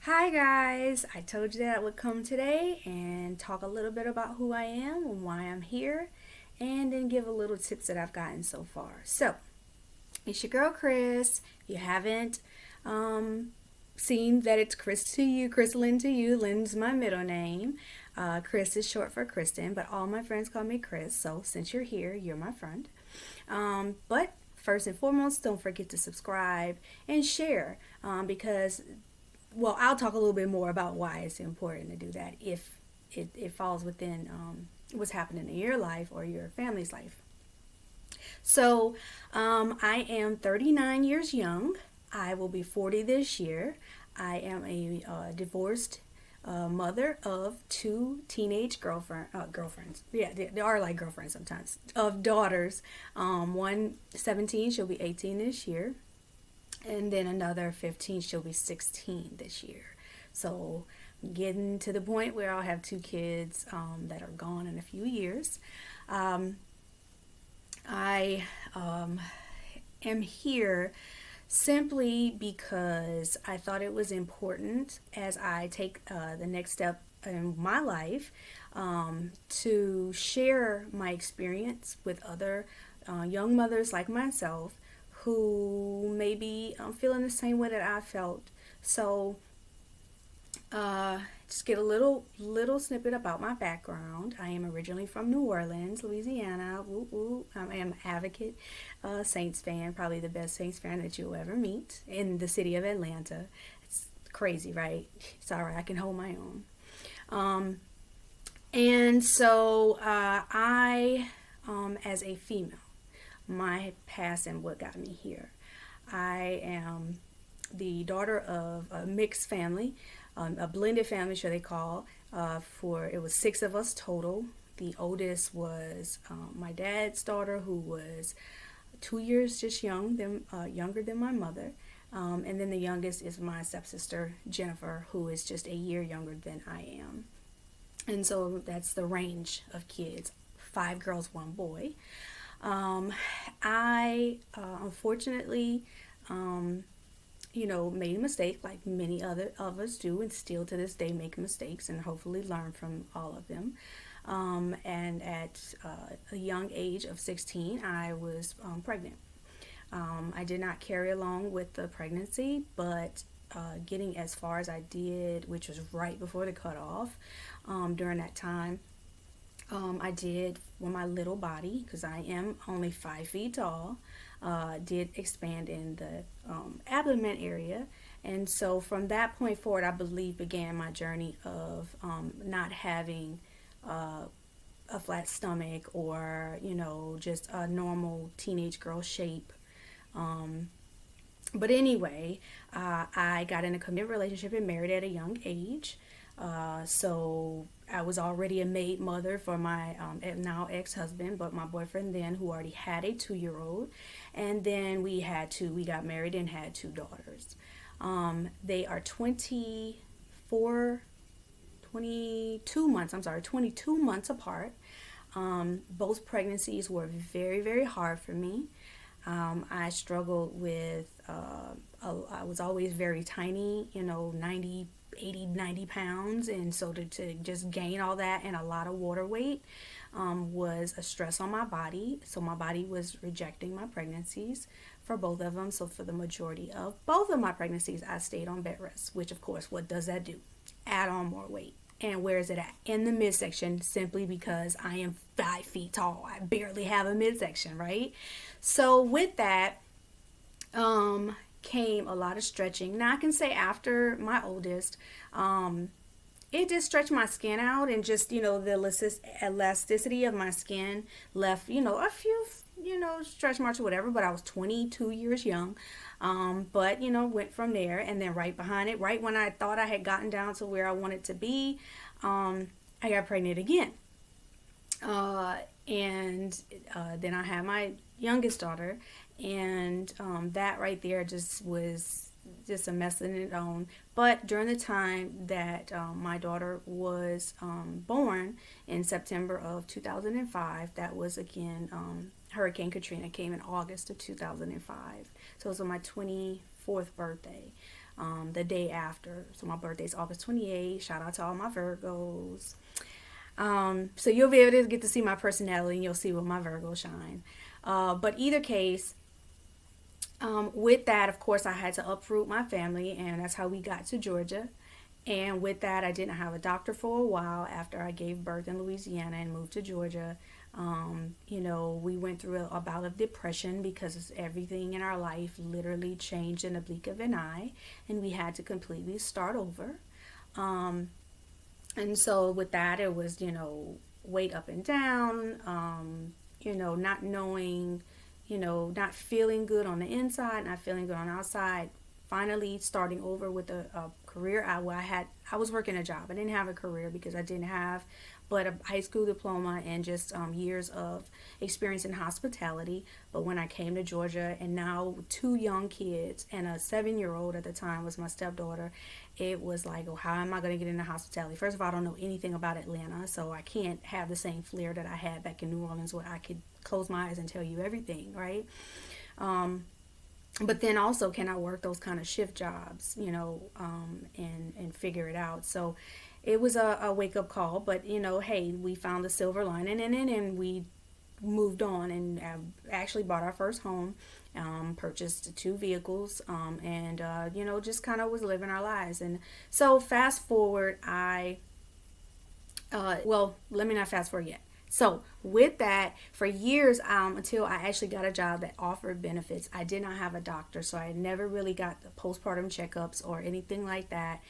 Hi guys, I told you that I would come today and talk a little bit about who I am and why I'm here, and then give a little tips that I've gotten so far. So, it's your girl Chris. If you haven't um, seen that, it's Chris to you, Chris Lynn to you. Lynn's my middle name. Chris is short for Kristen, but all my friends call me Chris. So since you're here, you're my friend. But first and foremost, don't forget to subscribe and share because I'll talk a little bit more about why it's important to do that if it falls within what's happening in your life or your family's life. So, I am 39 years young. I will be 40 this year. I am a divorced mother of two teenage girlfriends. Yeah, they are like girlfriends sometimes. Of daughters. One 17, she'll be 18 this year, and then another 15, she'll be 16 this year. So getting to the point where I'll have two kids that are gone in a few years. I am here simply because I thought it was important as I take the next step in my life to share my experience with other young mothers like myself who may be feeling the same way that I felt. So, just get a little snippet about my background. I am originally from New Orleans, Louisiana. Woo woo. I am an advocate, Saints fan, probably the best Saints fan that you'll ever meet in the city of Atlanta. It's crazy, right? It's all right. I can hold my own. Um, and so as a female, my past and what got me here. I am the daughter of a mixed family, a blended family, should they call. For it was six of us total. The oldest was my dad's daughter, who was 2 years just younger than my mother. And then the youngest is my stepsister Jennifer, who is just a year younger than I am. And so that's the range of kids: five girls, one boy. I unfortunately, um, made a mistake like many other of us do, and still to this day make mistakes and hopefully learn from all of them. And at a young age of 16, I was pregnant. I did not carry along with the pregnancy, but getting as far as I did, which was right before the cutoff, during that time, I did, with my little body, because I am only 5 feet tall, did expand in the abdomen area. And so from that point forward, I believe began my journey of not having a flat stomach or, just a normal teenage girl shape. Um, but anyway, I got in a committed relationship and married at a young age. So I was already a maid mother for my now ex-husband, but my boyfriend then, who already had a 2-year-old. And then we got married and had two daughters. They are 22 months apart. Both pregnancies were very, very hard for me. I struggled with, I was always very tiny, 90 pounds. And so to just gain all that and a lot of water weight was a stress on my body. So my body was rejecting my pregnancies for both of them. So for the majority of both of my pregnancies, I stayed on bed rest, which of course, what does that do? Add on more weight. And where is it at? In the midsection, simply because I am 5 feet tall. I barely have a midsection, right? So with that, came a lot of stretching. Now I can say after my oldest, it just stretched my skin out, and just, the elasticity of my skin left, a few, stretch marks or whatever. But I was 22 years young. But, went from there, and then right behind it, right when I thought I had gotten down to where I wanted to be, I got pregnant again. And then I had my youngest daughter, and that right there just was just a mess in its own. But during the time that my daughter was born in September of 2005, that was again Hurricane Katrina came in August of 2005. So it was on my 24th birthday. the day after. So my birthday's August 28th. Shout out to all my Virgos. So you'll be able to get to see my personality and you'll see what my Virgos shine. But either case, with that, of course, I had to uproot my family, and that's how we got to Georgia. And with that, I didn't have a doctor for a while after I gave birth in Louisiana and moved to Georgia. We went through a bout of depression because everything in our life literally changed in a blink of an eye, and we had to completely start over. And so with that, it was, weight up and down, not knowing, not feeling good on the inside, not feeling good on the outside. Finally starting over with a career. I was working a job. I didn't have a career because I didn't have but a high school diploma and just years of experience in hospitality. But when I came to Georgia, and now 2 young kids and a 7-year-old at the time was my stepdaughter, it was like, oh, how am I going to get into hospitality? First of all, I don't know anything about Atlanta, so I can't have the same flair that I had back in New Orleans where I could close my eyes and tell you everything, right? But then also, can I work those kind of shift jobs, and figure it out? So it was a wake-up call, but, hey, we found the silver lining in it, and we moved on and actually bought our first home, purchased 2 vehicles, and, just kind of was living our lives. And so fast forward, let me not fast forward yet. So with that, for years, until I actually got a job that offered benefits, I did not have a doctor, so I never really got the postpartum checkups or anything like that.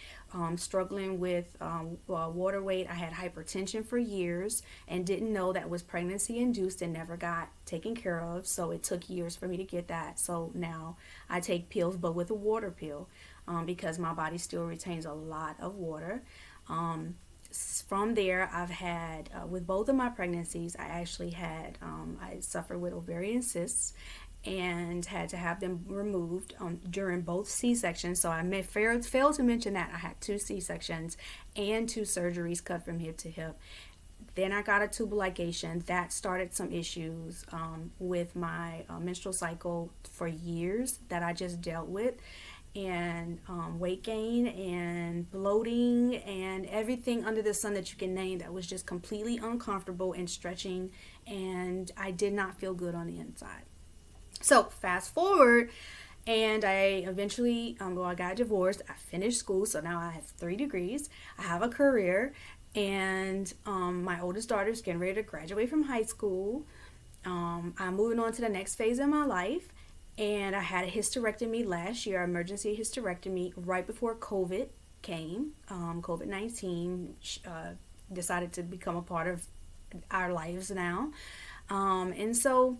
Struggling with water weight. I had hypertension for years and didn't know that was pregnancy induced and never got taken care of. So it took years for me to get that. So now I take pills, but with a water pill, because my body still retains a lot of water. From there, I've had, with both of my pregnancies, I suffered with ovarian cysts and had to have them removed during both C-sections. So I failed to mention that I had 2 C-sections and 2 surgeries cut from hip to hip. Then I got a tubal ligation. That started some issues with my menstrual cycle for years that I just dealt with. And weight gain and bloating and everything under the sun that you can name that was just completely uncomfortable and stretching, and I did not feel good on the inside. So fast forward, and I eventually, I got divorced. I finished school, so now I have 3 degrees. I have a career, and my oldest daughter is getting ready to graduate from high school. I'm moving on to the next phase of my life. And I had a hysterectomy last year, emergency hysterectomy, right before COVID came. COVID-19 decided to become a part of our lives now. And so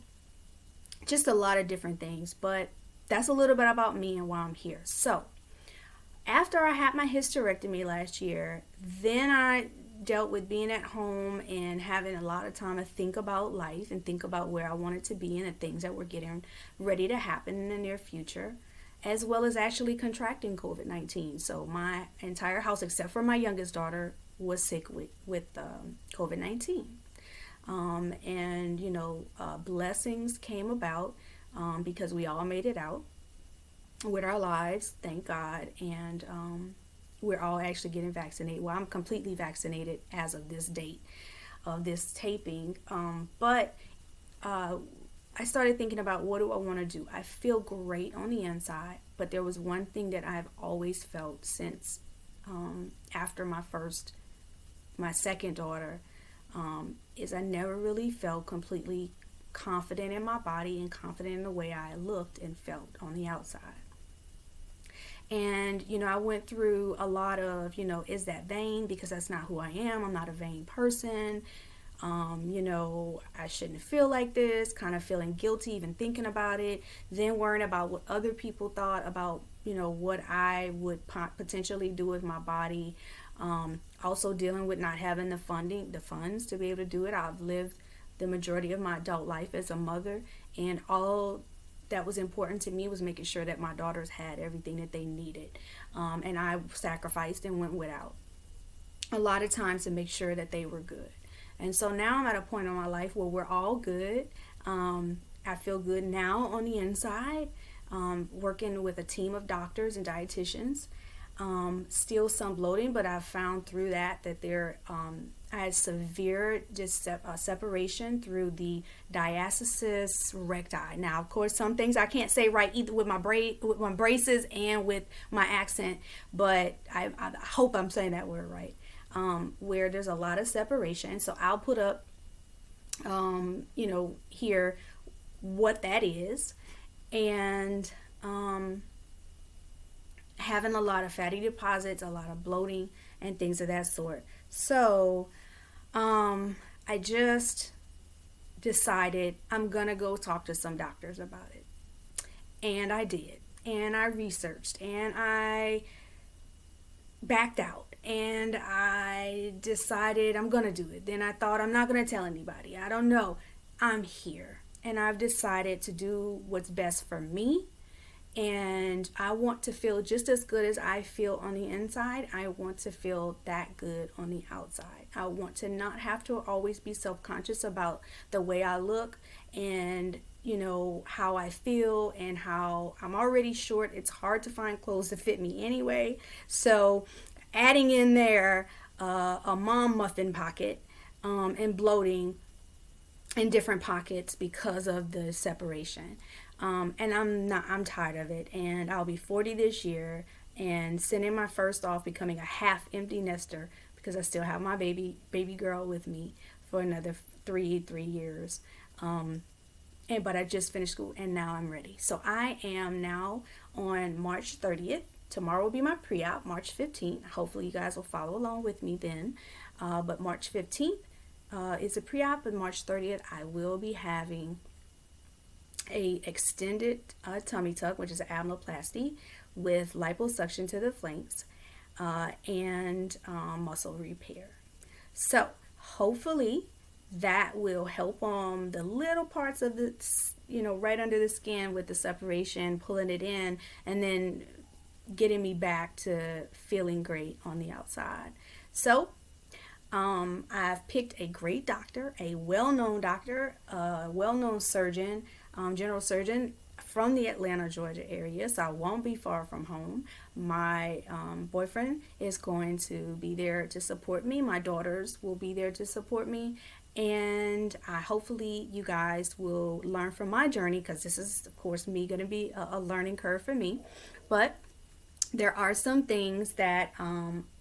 just a lot of different things. But that's a little bit about me and why I'm here. So after I had my hysterectomy last year, then I dealt with being at home and having a lot of time to think about life and think about where I wanted to be and the things that were getting ready to happen in the near future, as well as actually contracting COVID-19. So my entire house, except for my youngest daughter, was sick with COVID-19. Blessings came about because we all made it out with our lives, thank God, and we're all actually getting vaccinated. Well, I'm completely vaccinated as of this date of this taping. But I started thinking about, what do I want to do? I feel great on the inside, but there was one thing that I've always felt since after my second daughter, is I never really felt completely confident in my body and confident in the way I looked and felt on the outside. And, I went through a lot of, is that vain? Because that's not who I am. I'm not a vain person. I shouldn't feel like this, kind of feeling guilty even thinking about it, then worrying about what other people thought about, what I would potentially do with my body. Also dealing with not having the funds to be able to do it. I've lived the majority of my adult life as a mother, and all that was important to me was making sure that my daughters had everything that they needed. And I sacrificed and went without a lot of times to make sure that they were good. And so now I'm at a point in my life where we're all good. I feel good now on the inside. working with a team of doctors and dietitians. Still some bloating, but I've found through that I had severe separation through the diastasis recti. Now, of course, some things I can't say right either with my braces and with my accent, but I hope I'm saying that word right. Where there's a lot of separation. So I'll put up, here what that is, and having a lot of fatty deposits, a lot of bloating, and things of that sort. So I just decided I'm gonna go talk to some doctors about it, and I did, and I researched, and I backed out, and I decided I'm gonna do it. Then I thought, I'm not gonna tell anybody, I don't know, I'm here, and I've decided to do what's best for me. And I want to feel just as good as I feel on the inside. I want to feel that good on the outside. I want to not have to always be self-conscious about the way I look, and how I feel, and how I'm already short. It's hard to find clothes to fit me anyway. So adding in there a mom muffin pocket, and bloating in different pockets because of the separation. And I'm tired of it. And I'll be 40 this year, and sending my first off, becoming a half empty nester, because I still have my baby girl with me for another three years. But I just finished school, and now I'm ready. So I am now on March 30th. Tomorrow will be my pre-op, March 15th. Hopefully you guys will follow along with me then. But March 15th is a pre-op, and March 30th I will be having a extended tummy tuck, which is an abdominoplasty with liposuction to the flanks, and muscle repair. So hopefully that will help the little parts of the, right under the skin with the separation, pulling it in, and then getting me back to feeling great on the outside. So I've picked a great doctor, a well-known doctor, a well-known surgeon, general surgeon from the Atlanta, Georgia area, so I won't be far from home. My boyfriend is going to be there to support me. My daughters will be there to support me, and hopefully you guys will learn from my journey, because this is, of course, going to be a learning curve for me. But there are some things that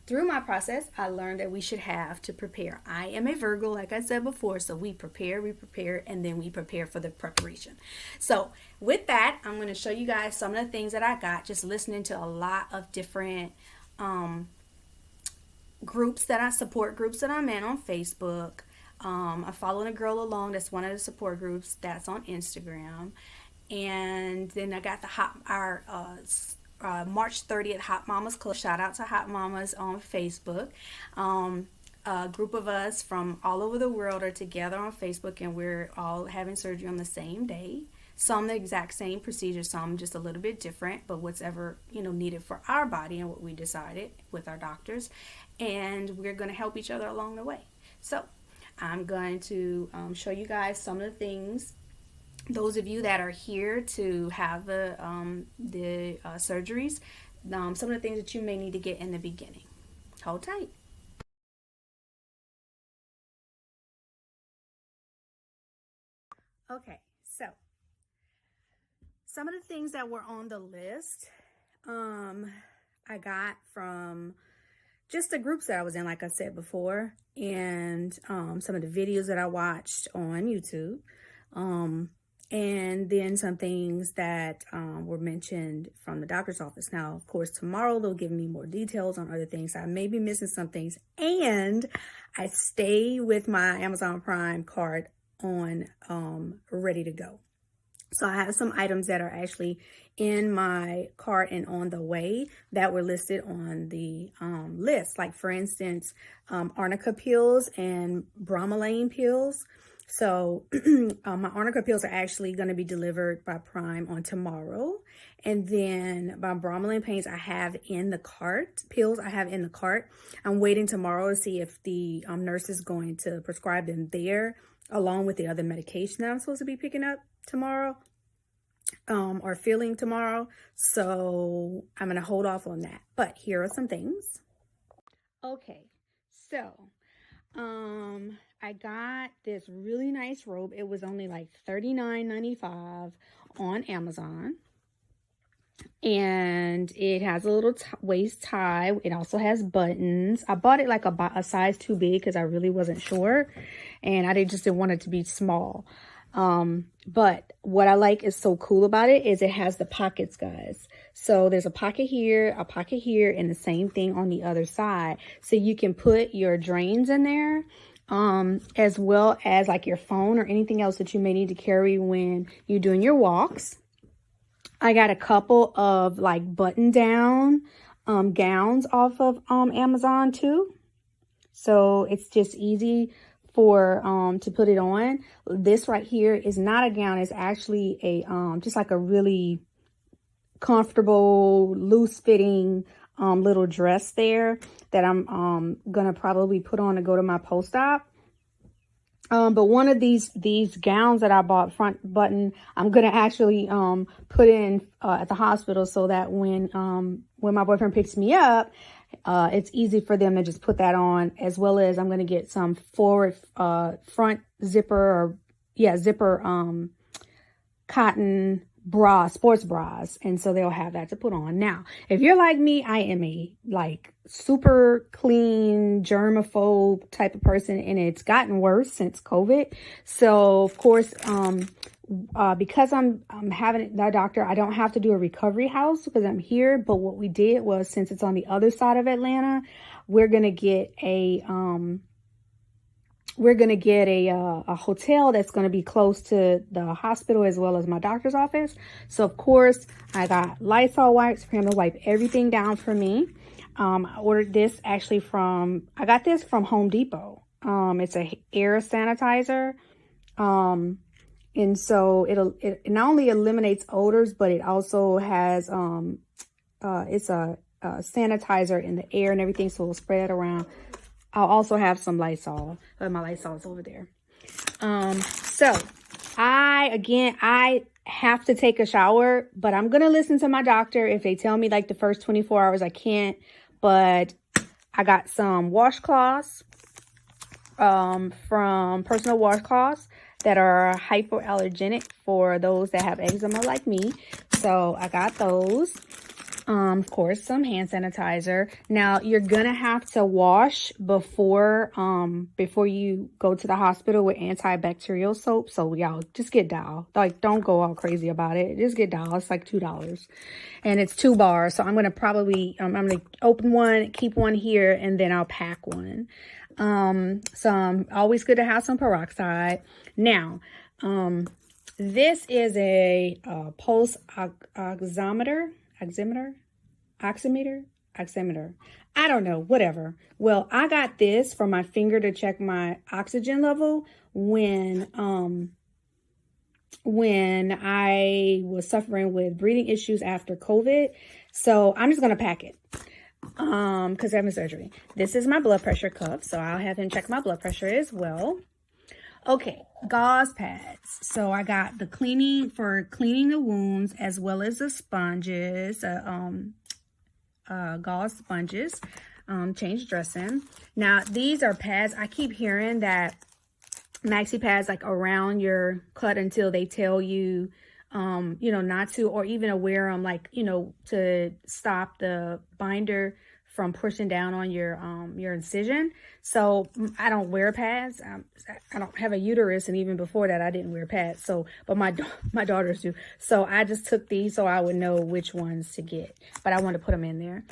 through my process I learned that we should have to prepare. I am a Virgo, like I said before, so we prepare, and then we prepare for the preparation. So with that, I'm going to show you guys some of the things that I got just listening to a lot of different groups that I support, groups that I'm in on Facebook. I'm following a girl along that's one of the support groups that's on Instagram. And then I got our March 30th Hot Mamas Club. Shout out to Hot Mamas on Facebook. A group of us from all over the world are together on Facebook, and we're all having surgery on the same day. Some the exact same procedure, some just a little bit different, but whatever needed for our body and what we decided with our doctors. And we're going to help each other along the way. So I'm going to show you guys some of the things. Those of you that are here to have the surgeries, some of the things that you may need to get in the beginning. Hold tight. Okay, so some of the things that were on the list, I got from just the groups that I was in, like I said before, and some of the videos that I watched on YouTube. And then some things that were mentioned from the doctor's office. Now, of course, tomorrow they'll give me more details on other things. I may be missing some things. And I stay with my Amazon Prime card on ready to go. So I have some items that are actually in my cart and on the way that were listed on the list. Like, for instance, arnica pills and bromelain pills. So my arnica pills are actually going to be delivered by Prime on tomorrow. And then my bromelain pains I have in the cart. Pills I have in the cart. I'm waiting tomorrow to see if the nurse is going to prescribe them there, along with the other medication that I'm supposed to be picking up tomorrow. or feeling tomorrow. So I'm going to hold off on that. But here are some things. Okay, so I got this really nice robe. It was only like $39.95 on Amazon. And it has a little waist tie. It also has buttons. I bought it like a size too big because I really wasn't sure. And I just didn't want it to be small. But what I like is so cool about it is it has the pockets, guys. So there's a pocket here, and the same thing on the other side. So you can put your drains in there, as well as like your phone or anything else that you may need to carry when you're doing your walks. I got a couple of like button down gowns off of Amazon too. So it's just easy for to put it on. This right here is not a gown. It's actually a just like a really comfortable, loose fitting little dress there that I'm gonna probably put on to go to my post-op. But one of these gowns that I bought, front button, I'm gonna actually put in at the hospital so that when my boyfriend picks me up, it's easy for them to just put that on, as well as I'm gonna get some front zipper cotton bra, sports bras, and so they'll have that to put on. Now, if you're like me, I am a like super clean germaphobe type of person, and it's gotten worse since COVID. So of course, because I'm having that doctor, I don't have to do a recovery house because I'm here. But what we did was, since it's on the other side of Atlanta, we're gonna get a hotel that's going to be close to the hospital as well as my doctor's office. So of course I got Lysol wipes for him to wipe everything down for me. I ordered this actually I got this from Home Depot. It's a air sanitizer. And so it not only eliminates odors, but it also has, it's a sanitizer in the air and everything. So it'll spread around. I'll also have some Lysol, but my Lysol is over there. So I have to take a shower, but I'm going to listen to my doctor. If they tell me like the first 24 hours, I can't, but I got some washcloths, from Personal Washcloths that are hypoallergenic for those that have eczema like me. So I got those. Of course, some hand sanitizer. Now you're gonna have to wash before you go to the hospital with antibacterial soap. So y'all just get Dial. Like, don't go all crazy about it. Just get Dial. It's like $2 and it's 2 bars. So I'm gonna probably, I'm gonna open one, keep one here, and then I'll pack one. Always good to have some peroxide. Now, this is a pulse oximeter. I don't know, whatever. Well, I got this for my finger to check my oxygen level when I was suffering with breathing issues after COVID. So I'm just gonna pack it because I'm having surgery. This is my blood pressure cuff, so I'll have him check my blood pressure as well. Okay, gauze pads. So I got the cleaning for cleaning the wounds, as well as the sponges, gauze sponges, change dressing. Now, these are pads. I keep hearing that maxi pads like around your cut until they tell you, not to, or even to wear them, like, to stop the binder from pushing down on your incision. So I don't wear pads. I don't have a uterus, and even before that I didn't wear pads. So, but my daughters do. So I just took these so I would know which ones to get. But I want to put them in there.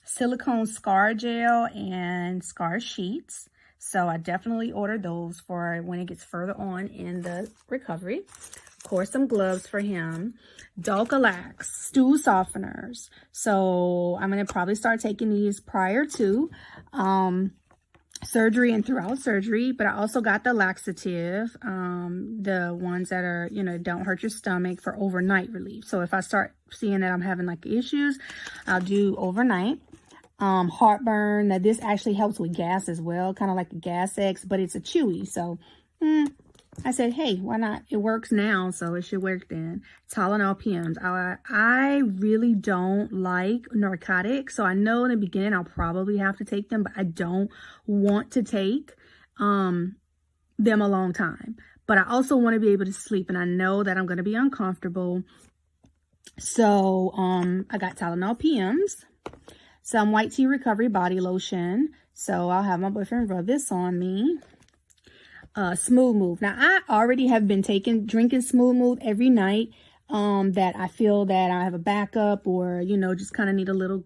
Silicone scar gel and scar sheets. So I definitely ordered those for when it gets further on in the recovery. Of course, some gloves for him. Dulcolax, stool softeners. So I'm going to probably start taking these prior to surgery and throughout surgery. But I also got the laxative, the ones that are, don't hurt your stomach, for overnight relief. So if I start seeing that I'm having like issues, I'll do overnight. Heartburn. Now this actually helps with gas as well, kind of like a Gas X, but it's a chewy. So I said, hey, why not? It works now, so it should work then. Tylenol PMs. I really don't like narcotics, so I know in the beginning I'll probably have to take them, but I don't want to take them a long time. But I also want to be able to sleep, and I know that I'm going to be uncomfortable. So I got Tylenol PMs, some white tea recovery body lotion. So I'll have my boyfriend rub this on me. Smooth Move. Now, I already have been drinking Smooth Move every night that I feel that I have a backup, or, you know, just kind of need a little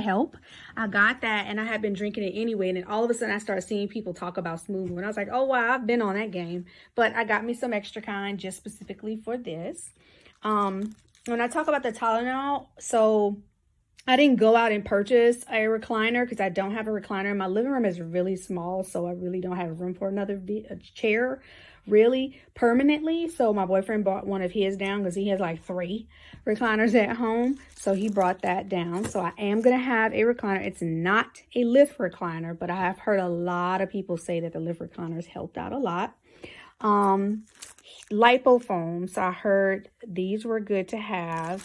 help. I got that, and I have been drinking it anyway, and then all of a sudden I started seeing people talk about Smooth Move, and I was like, oh, wow, I've been on that game. But I got me some extra kind just specifically for this. When I talk about the Tylenol, so I didn't go out and purchase a recliner because I don't have a recliner. My living room is really small, so I really don't have room for another chair, really, permanently. So my boyfriend bought one of his down because he has like 3 recliners at home. So he brought that down. So I am going to have a recliner. It's not a lift recliner, but I have heard a lot of people say that the lift recliners helped out a lot. Lipofoams. I heard these were good to have.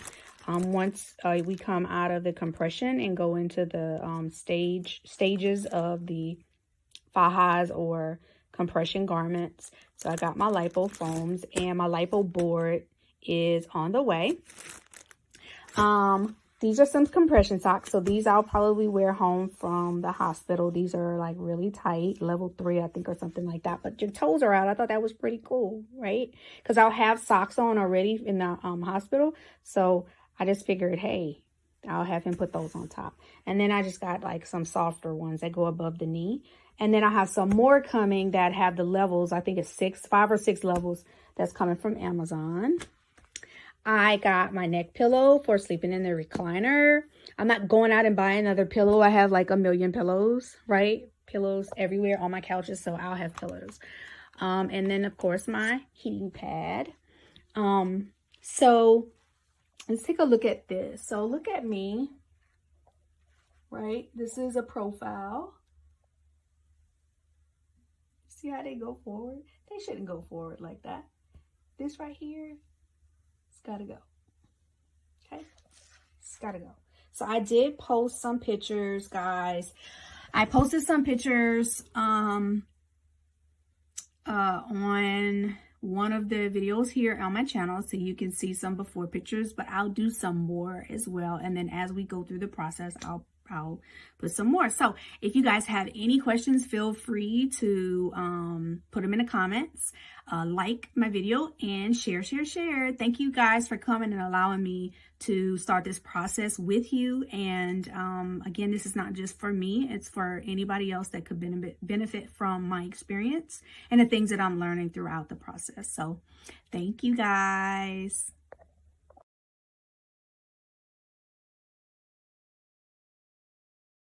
Once we come out of the compression and go into the stages of the fajas or compression garments. So I got my lipofoams, and my lipo board is on the way. These are some compression socks. So these I'll probably wear home from the hospital. These are like really tight, level 3, I think, or something like that. But your toes are out. I thought that was pretty cool, right? Because I'll have socks on already in the hospital. So I just figured, hey, I'll have him put those on top. And then I just got like some softer ones that go above the knee. And then I have some more coming that have the levels. I think it's 5 or 6 levels that's coming from Amazon. I got my neck pillow for sleeping in the recliner. I'm not going out and buying another pillow. I have like a million pillows, right? Pillows everywhere on my couches, so I'll have pillows. And then, of course, my heating pad. So let's take a look at this. So look at me, right? This is a profile. See how they go forward? They shouldn't go forward like that. This right here, it's gotta go. Okay, it's gotta go. So I did post some pictures, guys. I posted some pictures on one of the videos here on my channel, so you can see some before pictures, but I'll do some more as well. And then as we go through the process, I'll put some more. So if you guys have any questions, feel free to put them in the comments. Like my video and share. Thank you guys for coming and allowing me to start this process with you. And again, this is not just for me, it's for anybody else that could benefit from my experience and the things that I'm learning throughout the process. So thank you guys.